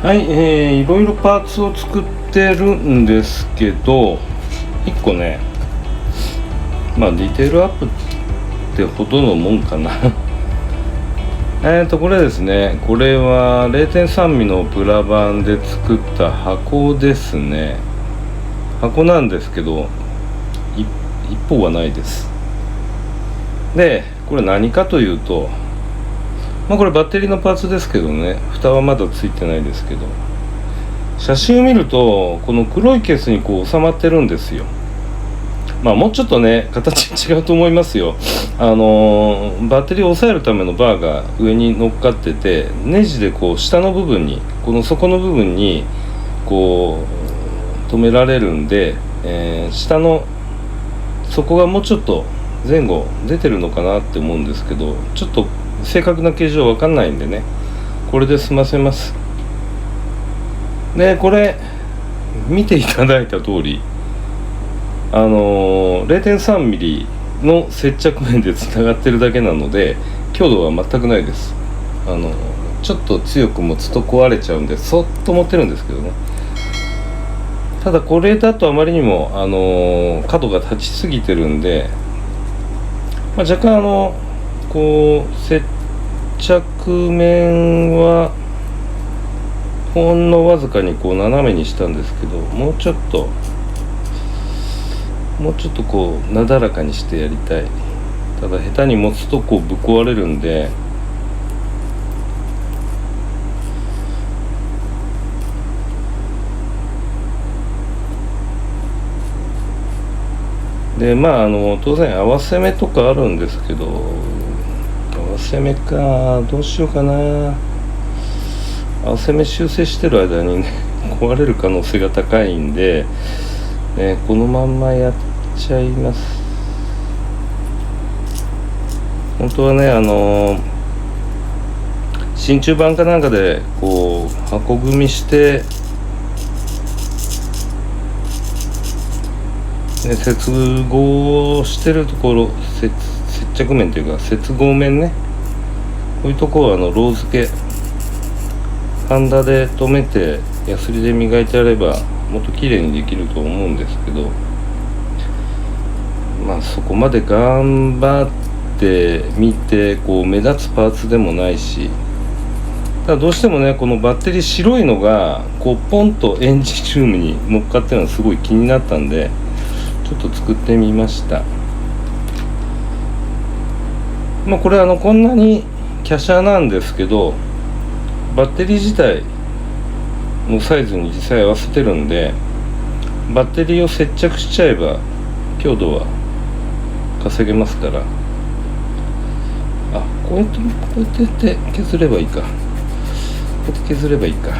はい、いろいろパーツを作ってるんですけど、1個ね、ディテールアップってほどのもんかなこれですね、これは 0.3 ミリのプラ板で作った箱ですね。箱なんですけど、一方はないです。で、これ何かというと、これバッテリーのパーツですけどね、蓋はまだついてないですけど、写真を見るとこの黒いケースにこう収まってるんですよ。もうちょっとね形違うと思いますよ。バッテリーを抑えるためのバーが上に乗っかってて、ネジでこう下の部分に、この底の部分にこう止められるんで、下の底がもうちょっと前後出てるのかなって思うんですけど、ちょっと正確な形状わかんないんでね、これで済ませます。でこれ見ていただいた通り、0.3 ミリの接着面でつながってるだけなので、強度は全くないです。ちょっと強く持つと壊れちゃうんで、そっと持ってるんですけどね。ただこれだとあまりにも、角が立ちすぎてるんで、若干こう接着面はほんのわずかにこう斜めにしたんですけど、もうちょっとこうなだらかにしてやりたい。ただ下手に持つとこうぶっ壊れるんで、当然合わせ目とかあるんですけど、合わせ目かどうしようかな。合わせ目修正してる間にね壊れる可能性が高いんで、このまんまやっちゃいます。本当はね、真鍮板かなんかでこう箱組みして、接合してるところ、接着面というか接合面ね、こういうところはロー付けハンダで留めてヤスリで磨いてやればもっと綺麗にできると思うんですけど、そこまで頑張ってみてこう目立つパーツでもないし、ただどうしてもねこのバッテリー白いのがこうポンとエンジンルームに乗っかってるのがすごい気になったんで、ちょっと作ってみました。これこんなに華奢なんですけど、バッテリー自体のサイズに実際合わせてるんで、バッテリーを接着しちゃえば強度は稼げますから。こうやって削ればいいか。こうやって削ればいいか。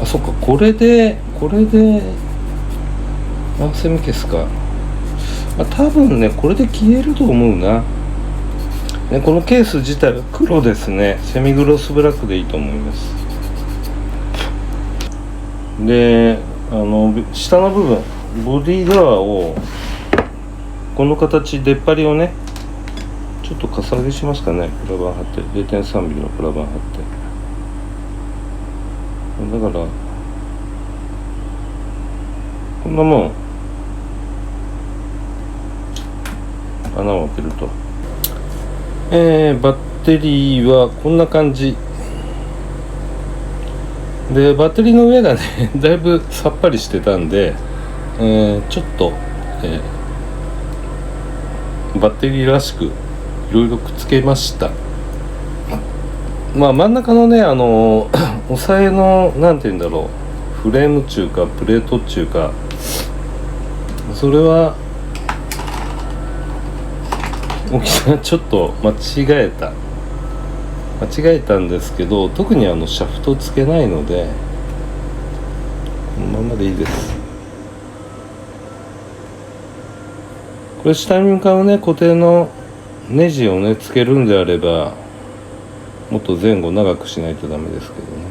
そっか、これで合わせ目消すか。多分ねこれで消えると思うな。このケース自体は黒ですね。セミグロスブラックでいいと思います。で下の部分ボディドアをこの形出っ張りをねちょっとかさ上げしますかね。プラ板貼って 0.3 ミリのプラ板貼って、だからこんなもん穴を開けると、バッテリーはこんな感じで、バッテリーの上がねだいぶさっぱりしてたんで、ちょっと、バッテリーらしくいろいろくっつけました。真ん中のね押さえのなんていうんだろう、フレームっていうかプレートっていうか、それは大きさちょっと間違えたんですけど、特にシャフトつけないのでこのままでいいです。これ下に向かうね固定のネジをねつけるんであればもっと前後長くしないとダメですけどね。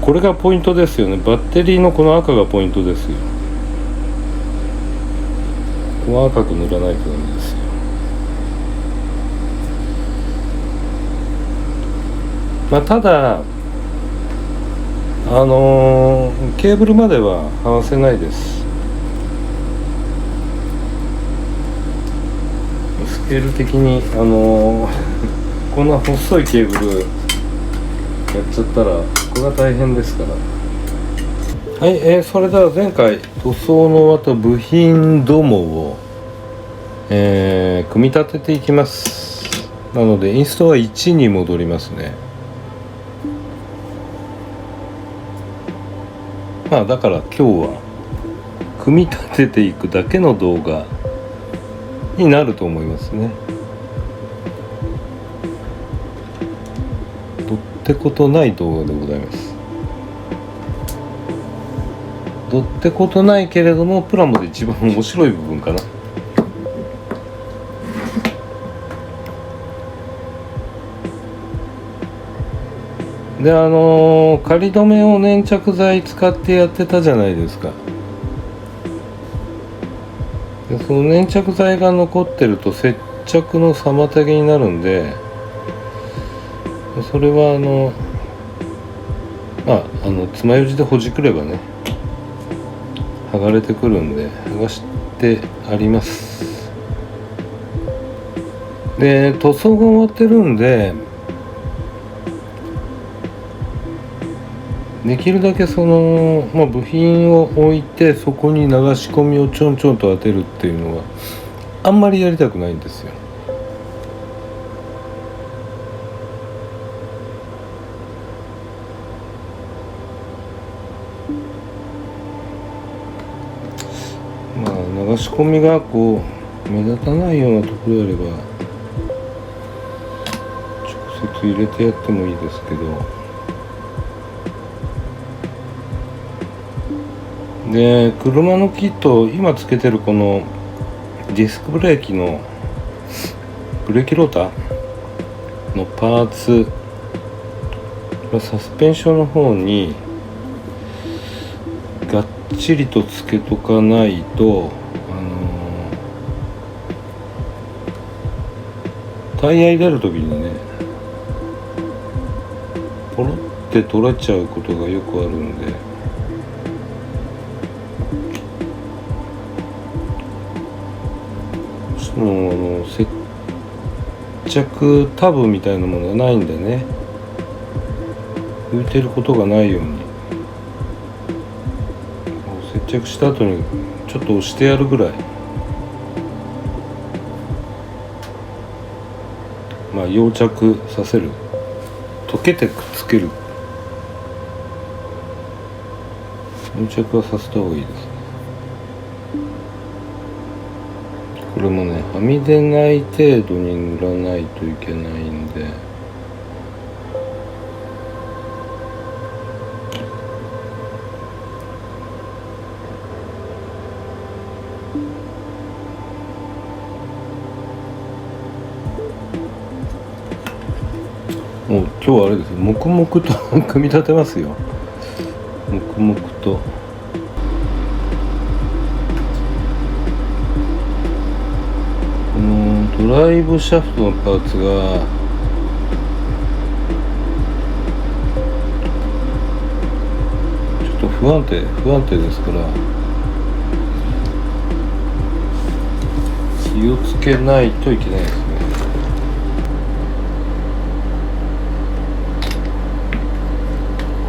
これがポイントですよね。バッテリーのこの赤がポイントですよ。ここ赤く塗らないとダメですよ。ただケーブルまでは合わせないです。スケール的にこんな細いケーブルやっちゃったらこれは大変ですから。はい、それでは前回塗装のまた部品どもを、組み立てていきます。なのでインストは1に戻りますね。だから今日は組み立てていくだけの動画になると思いますね。どってことない動画でございます。どってことないけれどもプラモで一番面白い部分かな。で仮止めを粘着剤使ってやってたじゃないですか。でその粘着剤が残ってると接着の妨げになるんで、それは爪楊枝でほじくればね剥がれてくるんで剥がしてあります。で塗装が終わってるんでできるだけ部品を置いてそこに流し込みをちょんちょんと当てるっていうのはあんまりやりたくないんですよ。流し込みがこう目立たないようなところであれば直接入れてやってもいいですけど。で車のキット今つけてるこのディスクブレーキのブレーキローターのパーツサスペンションの方にがっちりとつけとかないとタイヤ入れる時にねポロって取れちゃうことがよくあるんで。接着タブみたいなものがないんでね浮いてることがないように接着した後にちょっと押してやるぐらい溶着させる溶けてくっつける溶着はさせた方がいいですね。これもねはみ出ない程度に塗らないといけないんでもう今日はあれですよ黙々と組み立てますよ。黙々とドライブシャフトのパーツがちょっと不安定ですから気をつけないといけないですね。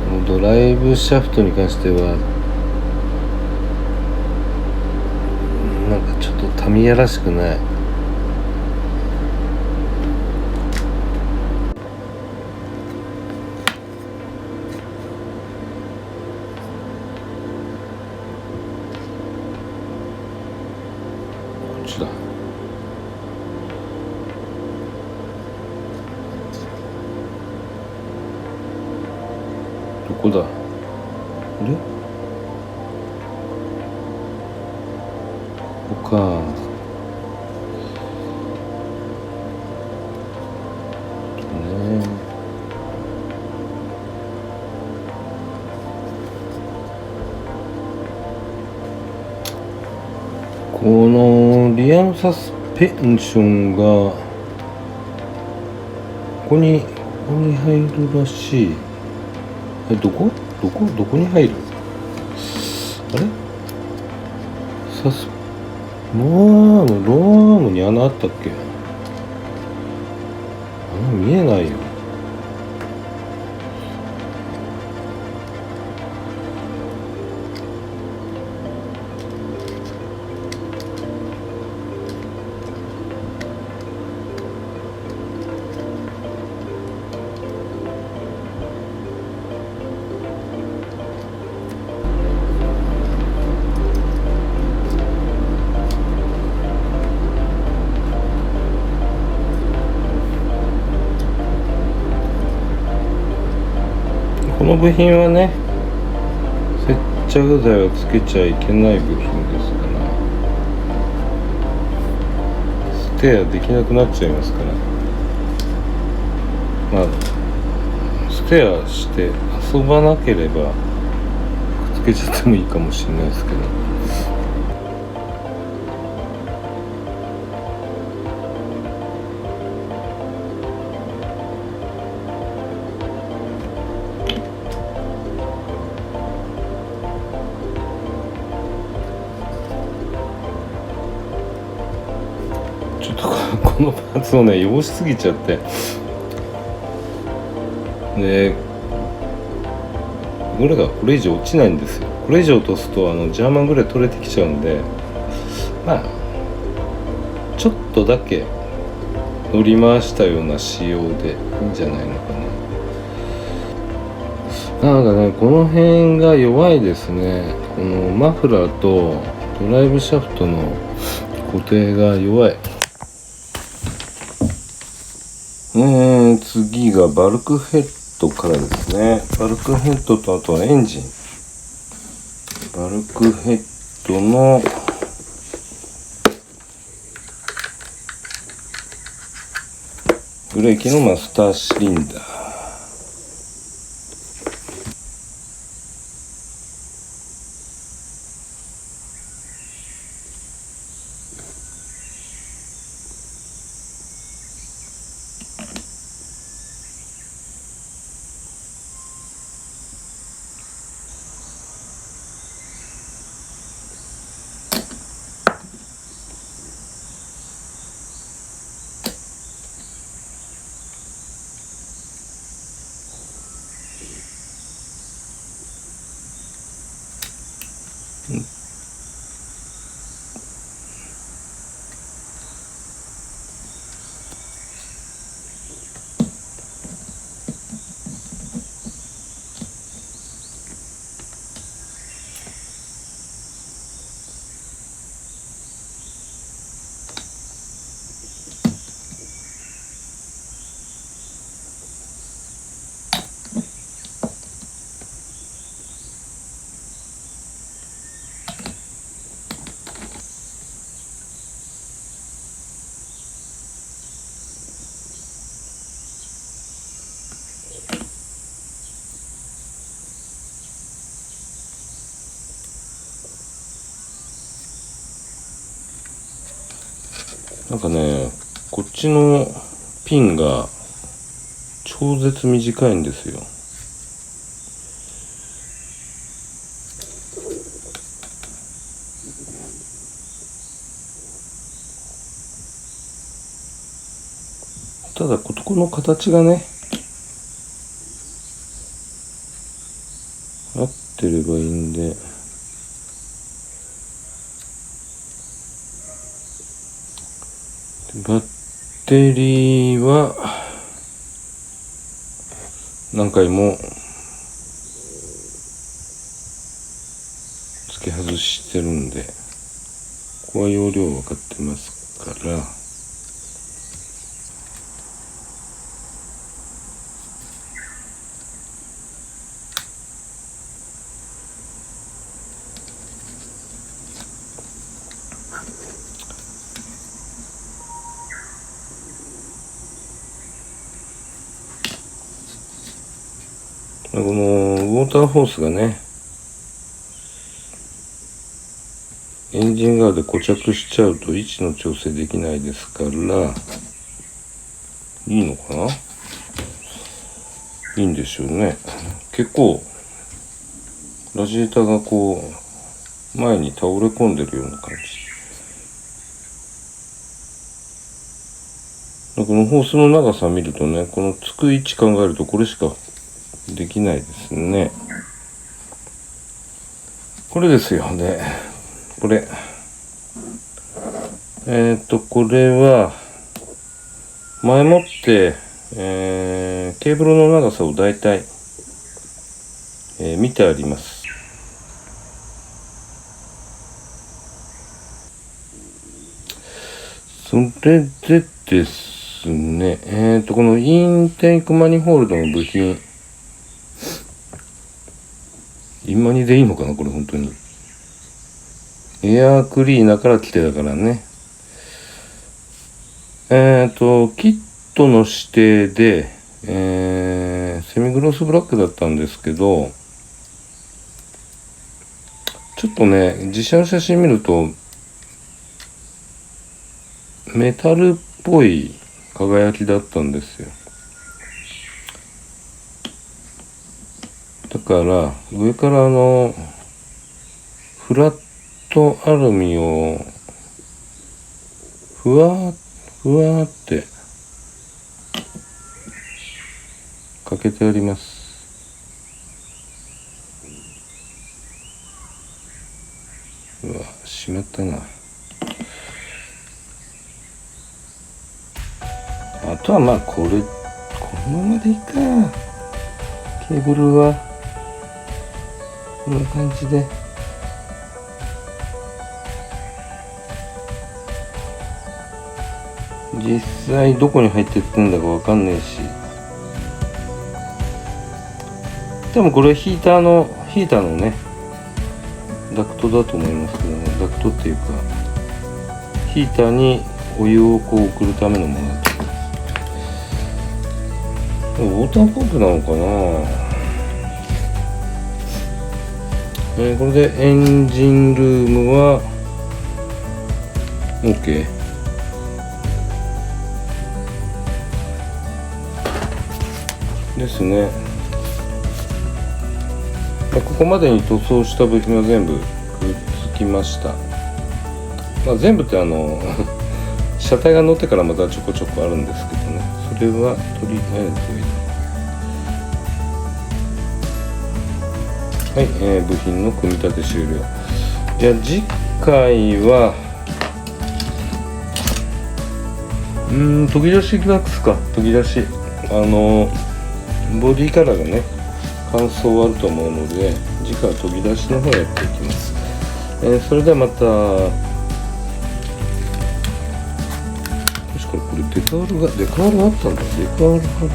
このドライブシャフトに関してはなんかちょっとタミヤらしくない。だどこだあれここかこのリアムサスペンションがここに入るらしい。どこに入る？あれ？ローアームに穴あったっけ？穴見えないよ。この部品はね、接着剤をつけちゃいけない部品ですから、ステアできなくなっちゃいますから、まあステアして遊ばなければくっつけちゃってもいいかもしれないですけど、ちょっとこのパーツをね汚しすぎちゃって、でこれがこれ以上落ちないんですよ。これ以上落とすとジャーマングレー取れてきちゃうんで、まあちょっとだけ乗り回したような仕様でいいんじゃないのかな。なんかね、この辺が弱いですね。このマフラーとドライブシャフトの固定が弱い。次がバルクヘッドからですね。バルクヘッドとあとはエンジン。バルクヘッドのブレーキのマスターシリンダー。なんかね、こっちのピンが超絶短いんですよ。ただここの形がね合ってればいいんで、バッテリーは何回も付け外してるんで、ここは容量分かってますから、このウォーターホースがね、エエンジン側で固着しちゃうと位置の調整できないですから、いいのかな、いいんでしょうね。結構ラジエーターがこう前に倒れ込んでるような感じ。このホースの長さ見るとね、このつく位置考えるとこれしかできないですね。これですよね。これこれは前もって、ケーブルの長さをだいたい、見てあります。それでですね、このインテークマニホールドの部品、インマニでいいのかなこれ本当に。エアークリーナーから来てたからね。キットの指定で、セミグロスブラックだったんですけど、ちょっとね、実写の写真見るとメタルっぽい輝きだったんですよ。だから上からフラットアルミをふわーってかけてあります。うわ、しまったな。あとはまあこのままでいいか。ケーブルはこんな感じで。実際どこに入ってってんだかわかんねえし。でもこれヒーターのねダクトだと思いますけどね。ダクトっていうかヒーターにお湯をこう送るためのものだと。ウォーターポンプなのかな。これでエンジンルームは OK ですね。ここまでに塗装した部品は全部くっつきました。全部って車体が乗ってからまたちょこちょこあるんですけどね。それはとりあえずはい、部品の組み立て終了。じゃあ次回は研ぎ出しワックスか。研ぎ出しボディカラーがね乾燥あると思うので、次回は研ぎ出しの方やっていきます。それではまた。確かこれデカールがあったんだ。デカール貼る